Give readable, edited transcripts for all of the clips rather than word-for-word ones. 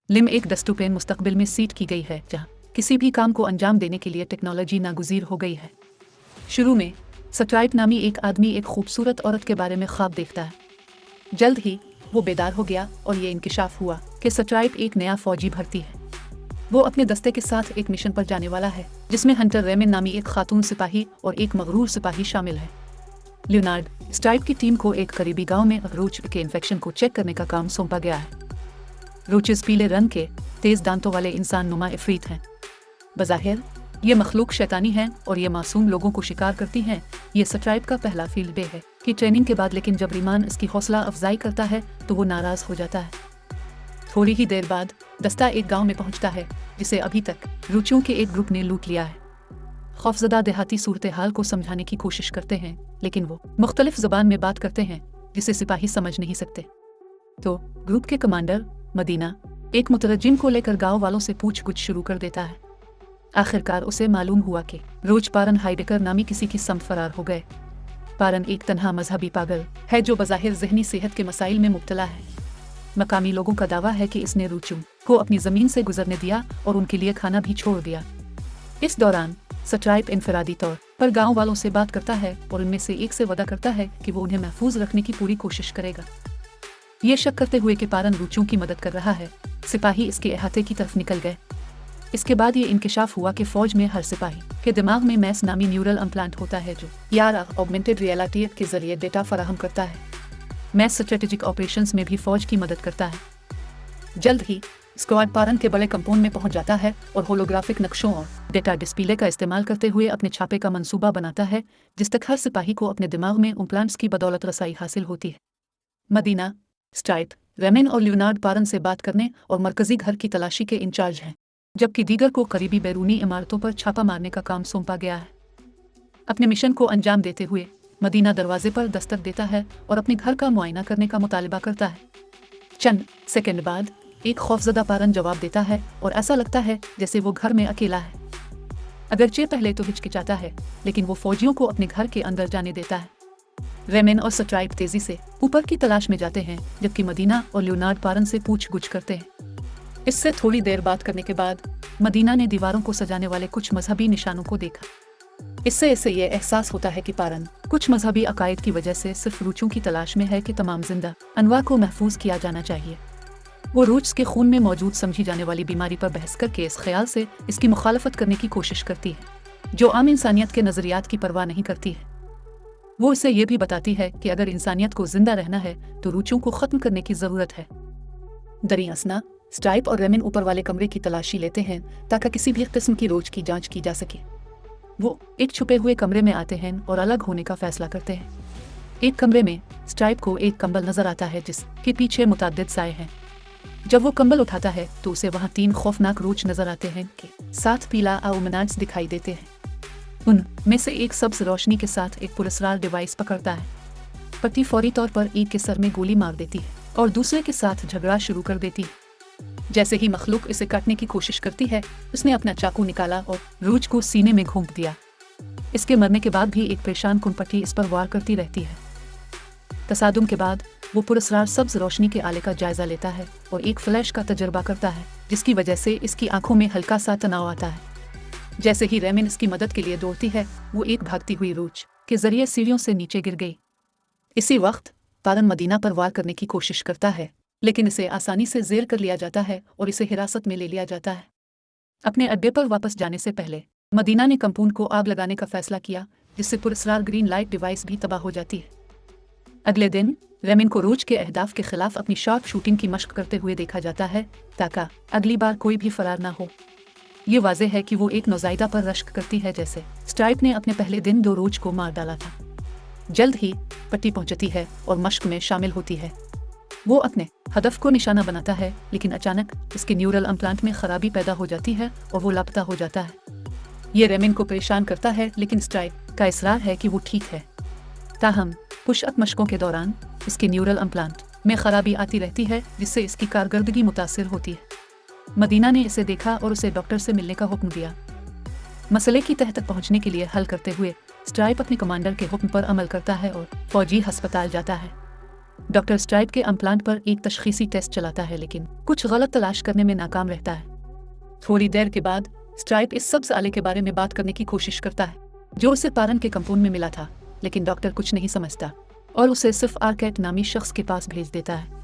लिम एक डस्टोपेन मुस्तकबिल में सीट की गई है जहाँ किसी भी काम को अंजाम देने के लिए टेक्नोलॉजी नागुज़ीर हो गई है। शुरू में स्ट्राइप नामी एक आदमी एक खूबसूरत औरत के बारे में ख्वाब देखता है। जल्द ही वो बेदार हो गया और ये इंकिशाफ हुआ कि स्ट्राइप एक नया फौजी भर्ती है। वो अपने दस्ते के साथ एक मिशन पर जाने वाला है जिसमें हंटर रेमिन नामी एक खातून सिपाही और एक मगरूर सिपाही शामिल है। लियोनार्ड स्ट्राइप की टीम को एक करीबी गांव में रोच के इन्फेक्शन को चेक करने का काम सौंपा गया है। रोचेस पीले रंग के तेज दांतों वाले इंसान नुमा इफरीत हैं। बज़ाहिर ये मखलूक शैतानी हैं और ये मासूम लोगों को शिकार करती हैं। ये स्ट्राइप का पहला फील्ड डे है कि ट्रेनिंग के बाद, लेकिन जब रीमान इसकी हौसला अफजाई करता है तो वो नाराज हो जाता है। थोड़ी ही देर बाद दस्ता एक गांव में पहुंचता है जिसे अभी तक रुचियों के एक ग्रुप ने लूट लिया है। खौफजदा देहाती सूरत हाल को समझाने की कोशिश करते हैं, लेकिन वो मुख्तलिफ ज़बान में बात करते हैं जिसे सिपाही समझ नहीं सकते। तो ग्रुप के कमांडर मदीना एक मुतरज्जिम को लेकर गांव वालों से पूछगछ शुरू कर देता है। आखिरकार उसे मालूम हुआ कि रोज पारन हाइडेकर नामी किसी की समत फरार हो गए। पारन एक तन्हा मजहबी पागल है जो बज़ाहिर ज़हनी सेहत के मसाइल में मुब्तला है। मकामी लोगों का दावा है कि इसने रुचुम को अपनी ज़मीन से गुजरने दिया और उनके लिए खाना भी छोड़ दिया। इस दौरान स्ट्राइप इनफरादी तौर पर गाँव वालों से बात करता है और उनमें से एक से वादा करता है कि वो उन्हें महफूज रखने की पूरी कोशिश करेगा। ये शक करते हुए कि पारन रुचों की मदद कर रहा है, सिपाही इसके अहाते की तरफ निकल गए। इसके बाद ये इंकिशाफ हुआ कि फौज में हर सिपाही के दिमाग में मैस नामी न्यूरल इम्प्लांट होता है जो ऑगमेंटेड रियलिटी के जरिए डेटा फराहम करता है। मैस स्ट्रेटेजिक ऑपरेशंस में भी फौज की मदद करता है। जल्द ही स्क्वाड पारन के बड़े कंपाउंड में पहुंच जाता है और होलोग्राफिक नक्शों और डेटा डिस्प्ले का इस्तेमाल करते हुए अपने छापे का मंसूबा बनाता है जिस तक हर सिपाही को अपने दिमाग में इम्प्लांट्स की बदौलत रसाई हासिल होती है। मदीना स्ट्राइप रेमिन और लियोनार्ड पारन से बात करने और मरकजी घर की तलाशी के इंचार्ज हैं, जबकि दीगर को करीबी बैरूनी इमारतों पर छापा मारने का काम सौंपा गया है। अपने मिशन को अंजाम देते हुए मदीना दरवाजे पर दस्तक देता है और अपने घर का मुआयना करने का मुतालिबा करता है। चंद सेकंड बाद एक खौफजदा पारन जवाब देता है और ऐसा लगता है जैसे वो घर में अकेला है। अगरचे पहले तो हिचकिचाता है, लेकिन वो फौजियों को अपने घर के अंदर जाने देता है। रेमिन और स्ट्राइप तेजी से ऊपर की तलाश में जाते हैं, जबकि मदीना और लियोनार्ड पारन से पूछ-गुछ करते हैं। इससे थोड़ी देर बात करने के बाद मदीना ने दीवारों को सजाने वाले कुछ मजहबी निशानों को देखा। इससे ये एहसास होता है कि पारन कुछ मजहबी अकायद की वजह से सिर्फ रूचों की तलाश में है कि तमाम जिंदा अनवा को महफूज किया जाना चाहिए। वो रूच के खून में मौजूद समझी जाने वाली बीमारी पर बहस करके इस ख्याल से इसकी मुखालफत करने की कोशिश करती है, जो आम इंसानियत के नजरियात की परवाह नहीं करती है। वो इसे ये भी बताती है कि अगर इंसानियत को जिंदा रहना है तो रूचों को खत्म करने की जरूरत है। दरियासना स्ट्राइप और रेमिन ऊपर वाले कमरे की तलाशी लेते हैं ताकि किसी भी किस्म की रोज की जांच की जा सके। वो एक छुपे हुए कमरे में आते हैं और अलग होने का फैसला करते हैं। एक कमरे में स्ट्राइप को एक कंबल नजर आता है जिसके पीछे मुताद्दिद साए हैं। जब वो कंबल उठाता है तो उसे वहाँ 3 खौफनाक रोच नजर आते हैं कि 7 पीला आउमनाज दिखाई देते हैं। उनमें से एक सब्ज रोशनी के साथ एक पुरस्कार डिवाइस पकड़ता है। पति फौरी तौर पर एक के सर में गोली मार देती है और दूसरे के साथ झगड़ा शुरू कर देती है। जैसे ही मखलूक इसे काटने की कोशिश करती है, उसने अपना चाकू निकाला और रूच को सीने में घोंप दिया। इसके मरने के बाद भी एक परेशान कुन पट्टी इस पर वार करती रहती है। तसादुम के बाद वो पुरस्कार सब्ज रोशनी के आले का जायजा लेता है और एक फ्लैश का तजर्बा करता है, जिसकी वजह से इसकी आंखों में हल्का सा तनाव आता है। जैसे ही रेमिन इसकी मदद के लिए दौड़ती है, वो एक भागती हुई रूच के जरिए सीढ़ियों से नीचे गिर गई। इसी वक्त पारन मदीना पर वार करने की कोशिश करता है, लेकिन इसे आसानी से जेर कर लिया जाता है और इसे हिरासत में ले लिया जाता है। अपने अड्डे पर वापस जाने से पहले मदीना ने कंपाउंड को आग लगाने का फैसला किया, जिससे पुरस्कार ग्रीन लाइट डिवाइस भी तबाह हो जाती है। अगले दिन रेमिन को रोज के अहदाफ के खिलाफ अपनी शार्प शूटिंग की मशक करते हुए देखा जाता है ताकि अगली बार कोई भी फरार ना हो। ये वाज़ेह है कि वो एक नौज़ायदा पर रश्क करती है, जैसे स्ट्राइप ने अपने पहले दिन 2 रोज को मार डाला था। जल्द ही पट्टी पहुंचती है और मशक में शामिल होती है। वो अपने हदफ को निशाना बनाता है, लेकिन अचानक इसके न्यूरल इम्प्लांट में खराबी पैदा हो जाती है और वो लापता हो जाता है। ये रेमिन को परेशान करता है, लेकिन स्ट्राइप का इसरार है कि वो ठीक है। ताहम पुशअप मशकों के दौरान इसके न्यूरल इम्प्लांट में खराबी आती रहती है, जिससे इसकी कारकर्दगी मुतासिर होती है। मदीना ने इसे देखा और उसे डॉक्टर से मिलने का हुक्म दिया। मसले की तह तक पहुंचने के लिए हल करते हुए स्ट्राइप अपने कमांडर के हुक्म पर अमल करता है और फौजी हस्पताल जाता है। डॉक्टर स्ट्राइप के इम्प्लांट पर एक तशखीसी टेस्ट चलाता है, लेकिन कुछ गलत तलाश करने में नाकाम रहता है। थोड़ी देर के बाद स्ट्राइप इस सब्ज आले के बारे में बात करने की कोशिश करता है जो उसे पारन के कंपाउंड में मिला था, लेकिन डॉक्टर कुछ नहीं समझता और उसे सिर्फ आर्केट नामी शख्स के पास भेज देता है।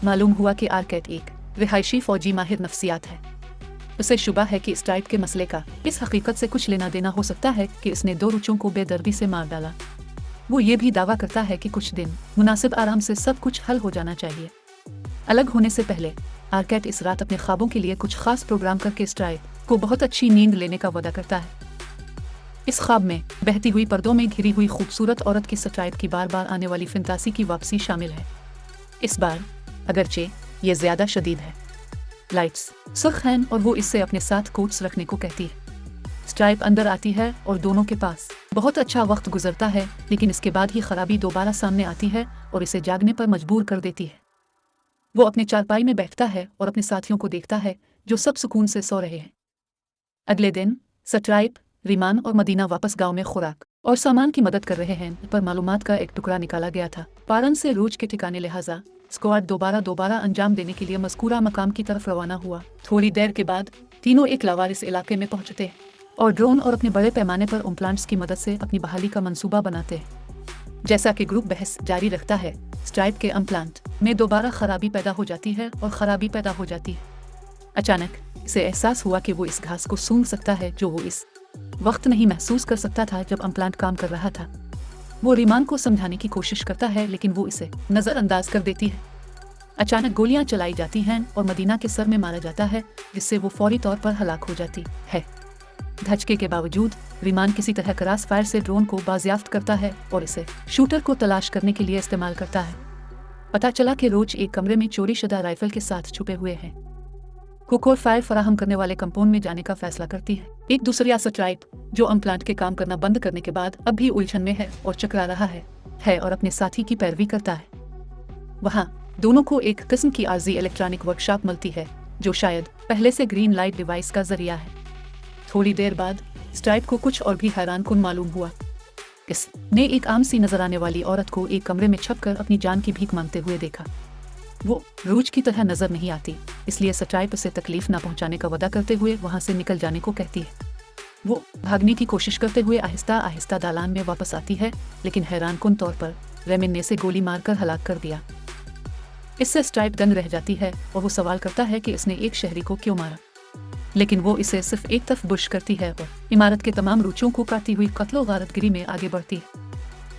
मालूम हुआ कि आर्केट एक रिहायशी फौजी माहिर नफ्सियात है। उसे शुबा है कि स्ट्राइप के मसले का इस हकीकत से कुछ लेना देना हो सकता है कि इसने 2 रुचों को बेदर्दी से मार डाला। वो ये भी दावा करता है कि कुछ दिन मुनासिब आराम से सब कुछ हल हो जाना चाहिए। अलग होने से पहले आर्केट इस रात अपने ख्वाबों के लिए कुछ खास प्रोग्राम करके स्ट्राइप को बहुत अच्छी नींद लेने का वादा करता है। इस ख्वाब में बहती हुई पर्दों में घिरी हुई खूबसूरत औरत की स्ट्राइप की बार बार आने वाली फंतासी की वापसी शामिल है। इस बार अगरचे ये ज्यादा शदीद है। लाइट्स सुर्ख हैं और वो इससे अपने साथ कोट्स रखने को कहती है। स्ट्राइप अंदर आती है और दोनों के पास बहुत अच्छा वक्त गुजरता है, लेकिन इसके बाद ही खराबी दोबारा सामने आती है और इसे जागने पर मजबूर कर देती है। वो अपने चारपाई में बैठता है और अपने साथियों को देखता है जो सब सुकून से सो रहे हैं। अगले दिन स्ट्राइप, रीमान और मदीना वापस गांव में खुराक और सामान की मदद कर रहे हैं, पर मालूमात का एक टुकड़ा निकाला गया था। पारन से रूज के ठिकाने लिहाजा स्क्वाड दोबारा अंजाम देने के लिए मज़कूरा मकाम की तरफ रवाना हुआ। थोड़ी देर के बाद तीनों एक लावारिस इलाके में पहुंचते और ड्रोन और अपने बड़े पैमाने पर इम्प्लांट्स की मदद से अपनी बहाली का मंसूबा बनाते हैं। जैसा कि ग्रुप बहस जारी रखता है, स्ट्राइप के इम्प्लांट में दोबारा खराबी पैदा हो जाती है और खराबी पैदा हो जाती है। अचानक इसे एहसास हुआ कि वो इस घास को सूंघ सकता है जो वो इस वक्त नहीं महसूस कर सकता था जब इम्प्लांट काम कर रहा था। वो रीमान को समझाने की कोशिश करता है, लेकिन वो इसे नज़रअंदाज कर देती है। अचानक गोलियां चलाई जाती हैं और मदीना के सर में मारा जाता है, जिससे वो फौरी तौर पर हलाक हो जाती है। धचके के बावजूद रीमान किसी तरह क्रॉस फायर से ड्रोन को बाजियाफ्त करता है और इसे शूटर को तलाश करने के लिए इस्तेमाल करता है। पता चला कि रोज एक कमरे में चोरी शुदा राइफल के साथ छुपे हुए हैं। कुक और फायर फराहम करने वाले कंपाउंड में जाने का फैसला करती है। एक दूसरा स्ट्राइप जो इम्प्लांट के काम करना बंद करने के बाद अब भी उलझन में है और चकरा रहा है और अपने साथी की पैरवी करता है। वहाँ दोनों को एक किस्म की आर्जी इलेक्ट्रॉनिक वर्कशॉप मिलती है जो शायद पहले से ग्रीन लाइट डिवाइस का जरिया है। थोड़ी देर बाद स्ट्राइप को कुछ और भी हैरान कुन मालूम हुआ। इसने एक आम सी नजर आने वाली औरत को एक कमरे में छपकर अपनी जान की भीख मांगते हुए देखा। वो रूज की तरह नजर नहीं आती, इसलिए स्ट्राइप उसे तकलीफ न पहुंचाने का वादा करते हुए वहां से निकल जाने को कहती है। वो भागने की कोशिश करते हुए आहिस्ता आहिस्ता दालान में वापस आती है, लेकिन हैरान कुन तौर पर रेमिन ने इसे गोली मारकर हलाक कर दिया। इससे स्ट्राइप दंग रह जाती है और वो सवाल करता है कि इसने एक शहरी को क्यों मारा, लेकिन वो इसे सिर्फ एक तरफ बुश करती है और इमारत के तमाम रुचों को काटती हुई कत्लो गारतगिरी में आगे बढ़ती है।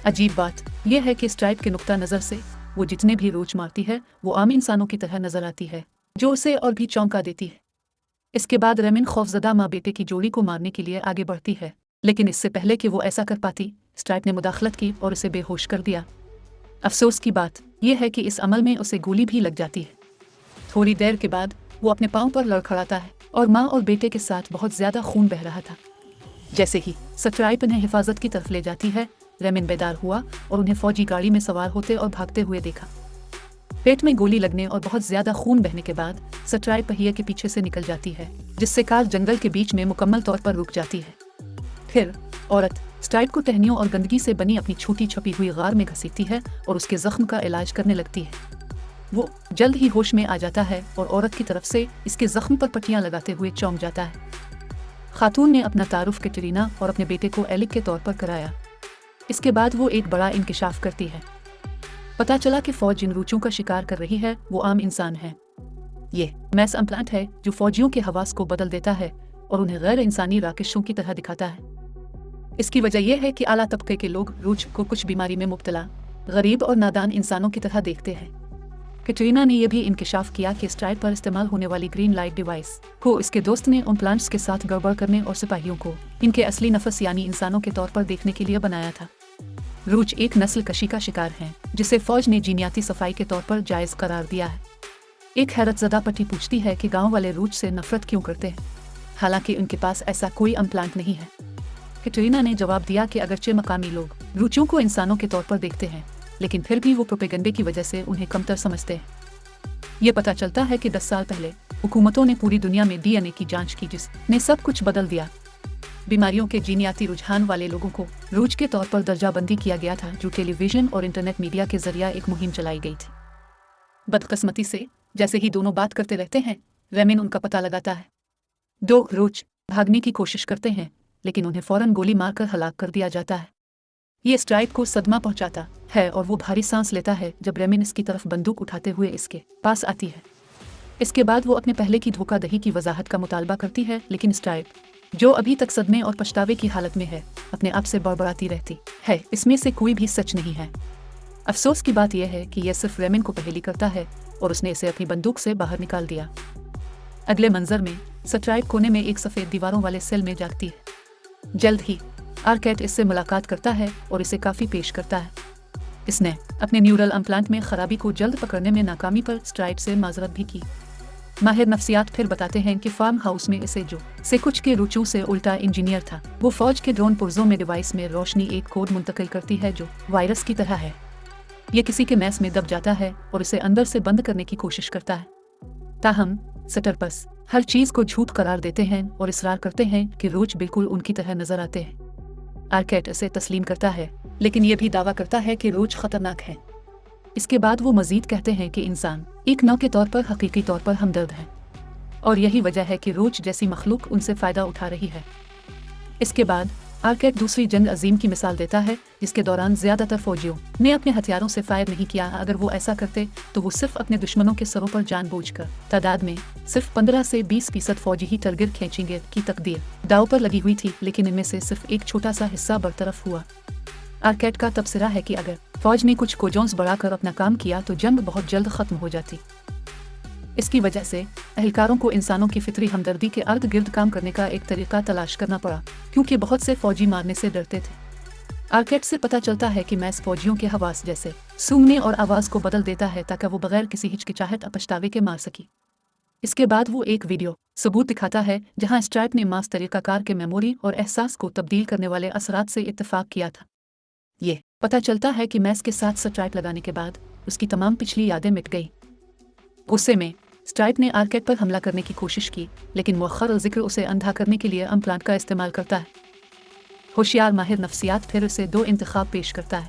अजीब बात यह है कि स्ट्राइप के नुक्ता नज़र से वो जितने भी रोच मारती है वो आम इंसानों की तरह नजर आती है, जो उसे और भी चौंका देती है। इसके बाद रेमिन खौफजदा माँ बेटे की जोड़ी को मारने के लिए आगे बढ़ती है, लेकिन इससे पहले कि वो ऐसा कर पाती, स्ट्राइप ने मुदाखलत की और उसे बेहोश कर दिया। अफसोस की बात यह है कि इस अमल में उसे गोली भी लग जाती है। थोड़ी देर के बाद वो अपने पाँव पर लड़खड़ाता है और माँ और बेटे के साथ बहुत ज्यादा खून बह रहा था। जैसे ही स्ट्राइप उन्हें हिफाजत की तरफ ले जाती है, रेमिन बेदार हुआ और उन्हें फौजी गाड़ी में सवार होते और भागते हुए देखा। पेट में गोली लगने और बहुत ज्यादा खून बहने के बाद स्ट्राइप पहिए के पीछे से निकल जाती है, जिससे कार जंगल के बीच में मुकम्मल तौर पर रुक जाती है। फिर औरत स्ट्राइप को टहनियों और गंदगी से बनी अपनी छोटी छपी हुई गार में घसीटती है और उसके जख्म का इलाज करने लगती है। वो जल्द ही होश में आ जाता है और औरत की तरफ से इसके जख्म पर पट्टियां लगाते हुए चौंक जाता है। खातून ने अपना तारुफ कैटरीना और अपने बेटे को एलिक के तौर पर कराया। इसके बाद वो एक बड़ा इंकिशाफ करती है। पता चला कि फौज जिन रूचों का शिकार कर रही है वो आम इंसान है। ये मैस इम्प्लांट है जो फौजियों के हवास को बदल देता है और उन्हें गैर इंसानी राकेशों की तरह दिखाता है। इसकी वजह यह है कि आला तबके के लोग रूच को कुछ बीमारी में मुब्तला, गरीब और नादान इंसानों की तरह देखते हैं। कैटरीना ने यह भी इंकिशाफ किया कि स्ट्राइप पर इस्तेमाल होने वाली ग्रीन लाइट डिवाइस को इसके दोस्त ने उन प्लांट्स के साथ गड़बड़ करने और सिपाहियों को इनके असली नफस यानी इंसानों के तौर पर देखने के लिए बनाया था। रूच एक नस्ल कशी का शिकार है जिसे फौज ने जीनियाती सफाई के तौर पर जायज करार दिया है। एक हैरतज़दा पट्टी पूछती है कि गांव वाले रूच से नफरत क्यों करते हैं, हालांकि उनके पास ऐसा कोई इम्प्लांट नहीं है। कैटरीना ने जवाब दिया कि अगरचे मकामी लोग रूचों को इंसानों के तौर पर देखते हैं, लेकिन फिर भी वो प्रोपेगेंडे की वजह से उन्हें कमतर समझते हैं। ये पता चलता है कि 10 साल पहले हुकूमतों ने पूरी दुनिया में DNA की जांच की, जिसने सब कुछ बदल दिया। बीमारियों के जीनियाती रुझान वाले लोगों को रूज के तौर पर दर्जाबंदी किया गया था, जो टेलीविजन और इंटरनेट मीडिया के जरिए एक मुहिम चलाई गई थी। बदकिस्मती से जैसे ही दोनों बात करते रहते हैं, रेमिन उनका पता लगाता है। दो रूज भागने की कोशिश करते हैं, लेकिन उन्हें फौरन गोली मारकर हलाक कर दिया जाता है। ये स्ट्राइप को सदमा पहुंचाता है और वो भारी सांस लेता है जब रेमिन इसकी तरफ बंदूक उठाते हुए इसके पास आती है। इसके बाद वो अपने पहले की धोखाधड़ी की वजाहत का मुतालबा करती है, लेकिन स्ट्राइप, जो अभी तक सदमे और पछतावे की हालत में है, अपने आप से बड़बड़ाती रहती है। इसमें से कोई भी सच नहीं है। अफसोस की बात यह है कि यह सिर्फ रेमिन को पहेली करता है और उसने इसे अपनी बंदूक से बाहर निकाल दिया। अगले मंजर में स्ट्राइप कोने में एक सफ़ेद दीवारों वाले सेल में जागती है। जल्द ही आर्केट इससे मुलाकात करता है और इसे काफ़ी पेश करता है। इसने अपने न्यूरल इम्प्लांट में खराबी को जल्द पकड़ने में नाकामी पर स्ट्राइप से माजरत भी की। माहिर नफ्सियात फिर बताते हैं कि फार्म हाउस में इसे जो से कुछ के रुचू से उल्टा इंजीनियर था। वो फौज के ड्रोन पुर्जों में डिवाइस में रोशनी एक कोड मुंतकिल करती है जो वायरस की तरह है। ये किसी के मैस में दब जाता है और इसे अंदर से बंद करने की कोशिश करता है। ताहम सटरपस हर चीज को झूठ करार देते हैं और इसरार करते हैं कि रोज बिल्कुल उनकी तरह नजर आते हैं। आर्केट इसे तस्लीम करता है, लेकिन यह भी दावा करता है कि रोज खतरनाक है। इसके बाद वो मजीद कहते हैं कि इंसान एक नौ के तौर पर हकीकी तौर पर हमदर्द है और यही वजह है कि रोज जैसी मखलूक उनसे फ़ायदा उठा रही है। इसके बाद आर्केट दूसरी जंग अजीम की मिसाल देता है, जिसके दौरान ज़्यादातर फौजियों ने अपने हथियारों से फायर नहीं किया। अगर वो ऐसा करते तो वो सिर्फ अपने दुश्मनों के सरों पर जानबूझकर तादाद में सिर्फ 15 से 20% फौजी ही टारगेट खींचेंगे की तकदीर दाव पर लगी हुई थी, लेकिन इनमें से सिर्फ एक छोटा सा हिस्सा बरतरफ हुआ। आर्केट का तबसरा है कि अगर फौज ने कुछ कोजोंस बढ़ाकर अपना काम किया तो जंग बहुत जल्द खत्म हो जाती। इसकी वजह से एहलकारों को इंसानों की फितरी हमदर्दी के अर्द गिर्द काम करने का एक तरीका तलाश करना पड़ा, क्योंकि बहुत से फौजी मारने से डरते थे। आर्केट से पता चलता है कि मैस फौजियों के हवास जैसे सूंघने और आवाज़ को बदल देता है ताकि वो बगैर किसी हिचकिचाहट और पछतावे के मार सके। इसके बाद वो एक वीडियो सबूत दिखाता है जहां स्ट्राइप ने मास तरीकाकार के मेमोरी और एहसास को तब्दील करने वाले असरात से इत्तेफाक किया था। ये पता चलता है कि मैस के साथ स्ट्राइप लगाने के बाद उसकी तमाम पिछली यादें मिट गई। गुस्से में स्ट्राइप ने आर्केट पर हमला करने की कोशिश की, लेकिन मुअख्खर जिक्र उसे अंधा करने के लिए इम्प्लांट का इस्तेमाल करता है। होशियार माहिर नफ्सियात फिर उसे दो इंतखाब पेश करता है।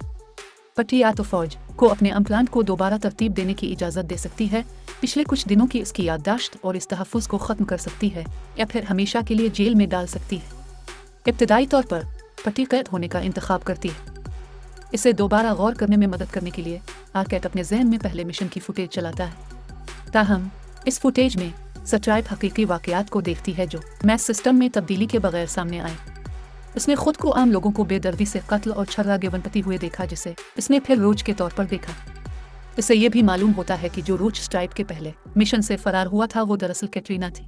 पट्टी या तो फौज को अपने इम्प्लांट को दोबारा तरतीब देने की इजाज़त दे सकती है, पिछले कुछ दिनों की उसकी याददाश्त और इस तहफ़्फ़ुज़ को ख़त्म कर सकती है, या फिर हमेशा के लिए जेल में डाल सकती है। इब्तदाई तौर पर पट्टी कैद होने का इंतखाब करती है। इसे दोबारा गौर करने में मदद करने के लिए आर्केट अपने जहन में पहले मिशन की फुटेज चलाता है। ताहम इस फुटेज में स्ट्राइप हकीकी वाक़यात को देखती है जो मैस सिस्टम में तब्दीली के बगैर सामने आए। उसने खुद को आम लोगों को बेदर्दी से कत्ल और छर्रा गिवनपति हुए देखा, जिसे इसने फिर रोज के तौर पर देखा। इससे यह भी मालूम होता है कि जो रोज स्ट्राइप के पहले मिशन से फरार हुआ था वो दरअसल कैटरीना थी।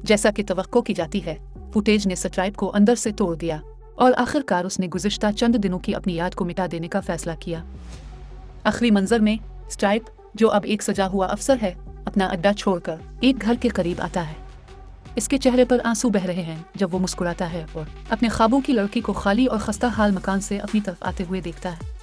जैसा कि तवक्को की जाती है, फुटेज ने स्ट्राइप को अंदर से तोड़ दिया और आखिरकार उसने गुज़िश्ता चंद दिनों की अपनी याद को मिटा देने का फैसला किया। आखिरी मंजर में स्ट्राइप, जो अब एक सजा हुआ अफसर है, अपना अड्डा छोड़कर एक घर के करीब आता है। इसके चेहरे पर आंसू बह रहे हैं जब वो मुस्कुराता है और अपने ख्वाबों की लड़की को खाली और खस्ता हाल मकान से अपनी तरफ आते हुए देखता है।